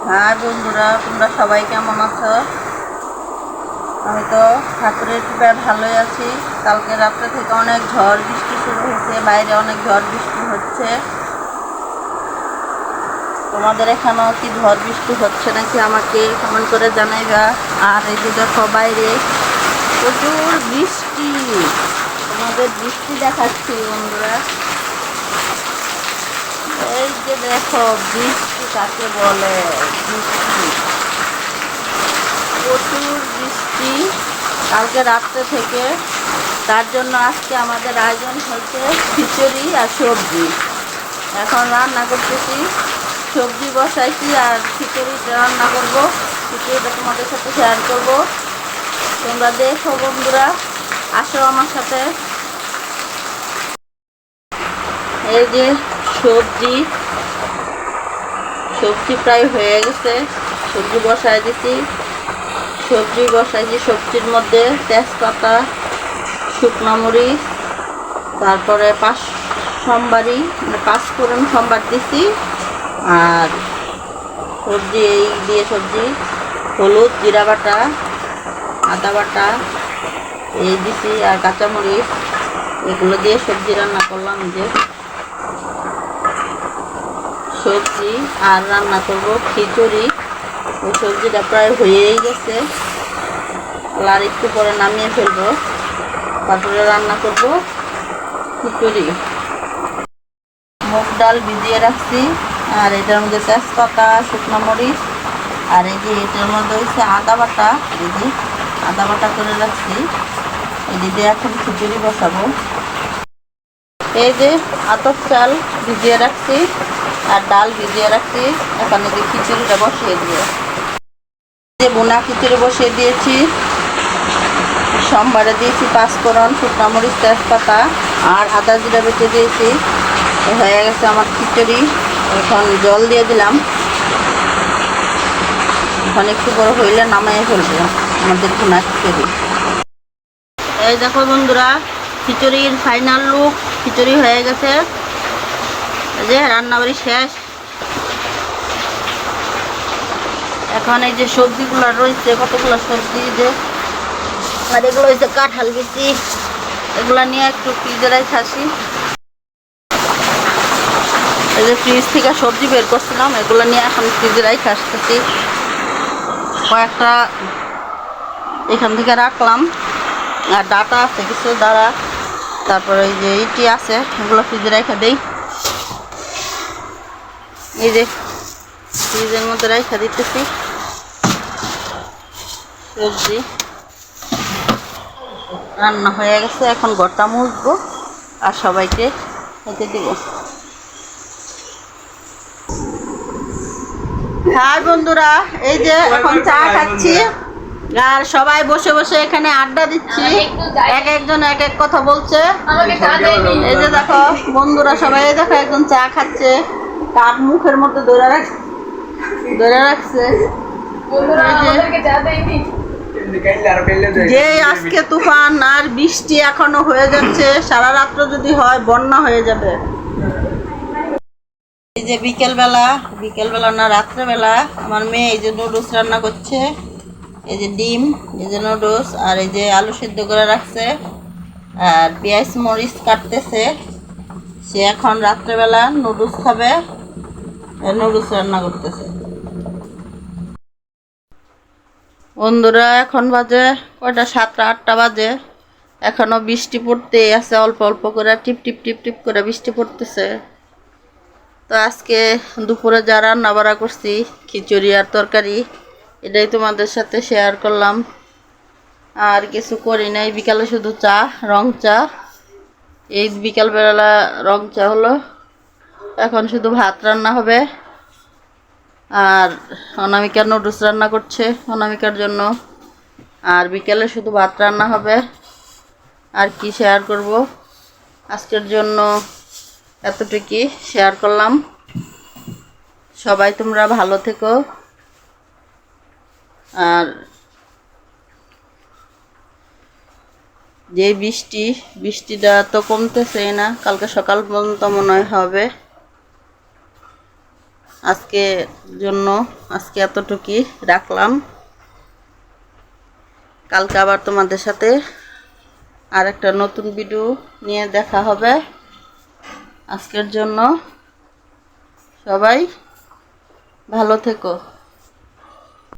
হ্যাঁ বন্ধুরা, তোমরা সবাই কেমন আছো? আমি তো ঠাকুরের কৃপায় ভালোই আছি। কালকে রাত্রে থেকে অনেক ঝড় বৃষ্টি শুরু হয়েছে, বাইরে অনেক ঝড় বৃষ্টি হচ্ছে। তোমাদের এখানেও কি ঝড় বৃষ্টি হচ্ছে নাকি আমাকে কমেন্ট করে জানাইবা। আর এই যে দেখো বাইরে প্রচুর বৃষ্টি, তোমাদের বৃষ্টি দেখাচ্ছি বন্ধুরা। এই যে দেখো বৃষ্টি কাকে বলে, বৃষ্টি, প্রচুর বৃষ্টি কালকে রাত্রে থেকে। তার জন্য আজকে আমাদের আয়োজন হচ্ছে খিচুড়ি আর সবজি। এখন রান্না করতেছি, সবজি বসাইছি আর খিচুড়িটা রান্না করব। খিচুড়িটা তোমাদের সাথে শেয়ার করব, তোমরা দেখো বন্ধুরা, আসো আমার সাথে। এই যে সবজি সবজি প্রায় হয়ে গেছে, সবজি বসাই দিছি। সবজির মধ্যে তেজপাতা, শুকনো মরিচ, তারপরে পাঁচফোড়ন সম্বার দিছি। আর সবজি সবজি হলুদ, জিরা বাটা, আদা বাটা এই দিছি, আর কাঁচামরিচ, এগুলো দিয়ে সবজি রান্না করলাম। যে সবজি আর রান্না করব খিচুড়ি। ওই সবজিটা প্রায় হয়েই গেছে, আর একটু পরে নামিয়ে ফেলবো, তারপরে রান্না করব খিচুড়ি। মুগ ডাল ভিজিয়ে রাখছি, আর এটার মধ্যে তেজপাতা, শুকনো মরিচ, আর এই যে এটার মধ্যে হচ্ছে আদা বাটা, এই যে আদা বাটা করে রাখছি। এই দিয়ে এখন খিচুড়ি বসাবো। এই যে আতপ চাল ভিজিয়ে রাখছি আর ডাল ভিজিয়ে রাখছি, এখন এই যে খিচুড়িটা বসিয়ে দিয়ে বোনা খিচুড়ি বসিয়ে দিয়েছি। সোমবারে দিয়েছি পাঁচফোড়ন, শুকনো মরিচ, তেজপাতা আর আদা জিরা বেটে দিয়েছি। হয়ে গেছে আমার খিচুড়ি। এখন জল দিয়ে দিলাম, এখন একটু বড় হইলে নামাইয়ে ফেলবো আমাদের বোনা খিচুড়ি। এই দেখো বন্ধুরা, খিচুড়ির ফাইনাল লুক। খিচুড়ি হয়ে গেছে, এই যে রান্নাবাড়ি শেষ। এখন এই যে সবজিগুলো রয়েছে, কতগুলো সবজি, যে আর এগুলো হয়েছে কাঁঠাল বিচি, এগুলা নিয়ে একটু ফ্রিজে রেখে আসি। এই যে ফ্রিজ থেকে সবজি বের করছিলাম, এগুলো নিয়ে এখন ফ্রিজে রেখে আসতেছি। কয়েকটা এখান থেকে রাখলাম, আর ডাটা আছে কিছু দাঁড়া, তারপরে এই যে ইটি আছে, এগুলো ফ্রিজে রেখে দেই। এই যে ফ্রিজের মধ্যে রেখে দিতেছি সবজি। রান্না হয়ে গেছে, এখন ঘরটা মুছবো আর সবাইকে খেতে দিব। হ্যাঁ বন্ধুরা, এই যে এখন চা খাচ্ছি আর সবাই বসে বসে এখানে আড্ডা দিচ্ছি, এক একজন এক এক কথা বলছে। এই যে দেখো বন্ধুরা সবাই, দেখো একজন চা খাচ্ছে, কাপ মুখের মধ্যে ধরে রাখছে। যে আজকে তুফান আর বৃষ্টি এখনো হয়ে যাচ্ছে, সারা রাত্র যদি হয় বন্যা হয়ে যাবে। এই যে বিকেলবেলা না রাত্রেবেলা আমার মেয়ে এই যে নুডলস রান্না করছে। এই যে ডিম, এই যে নুডলস, আর এই যে আলু সিদ্ধ করে রাখছে, আর পেঁয়াজ মরিচ কাটতেছে। সে এখন রাত্রেবেলা নুডলস খাবে, নুডলস রান্না করতেছে। বন্ধুরা এখন বাজে কয়টা, 7টা 8টা বাজে, এখনো বৃষ্টি পড়তেই আছে, অল্প অল্প করে টিপ টিপ টিপ টিপ করে বৃষ্টি পড়তেছে। তো আজকে দুপুরে যা রান্না বাড়া করছি, খিচুড়ি আর তরকারি, এটাই তোমাদের সাথে শেয়ার করলাম। আর কিছু করি নাই, বিকালে শুধু চা, রং চা। এই বিকালবেলা রং চা হলো। এখন শুধু ভাত রান্না হবে, আর অনামিকা নুডলস রান্না করছে অনামিকার জন্য। আর বিকেলে শুধু ভাত রান্না হবে। আর কি শেয়ার করব, আজকের জন্য এতটুকুই শেয়ার করলাম। সবাই তোমরা ভালো থেকো। আর যে বৃষ্টিটা তো কমতেছে না, কালকে সকাল পর্যন্ত মনে হয় হবে। আজকে জন্য আজকে এতটুকুই রাখলাম। কালকে আবার তোমাদের সাথে আর একটা নতুন ভিডিও নিয়ে দেখা হবে। আজকের জন্য সবাই ভালো থেকো।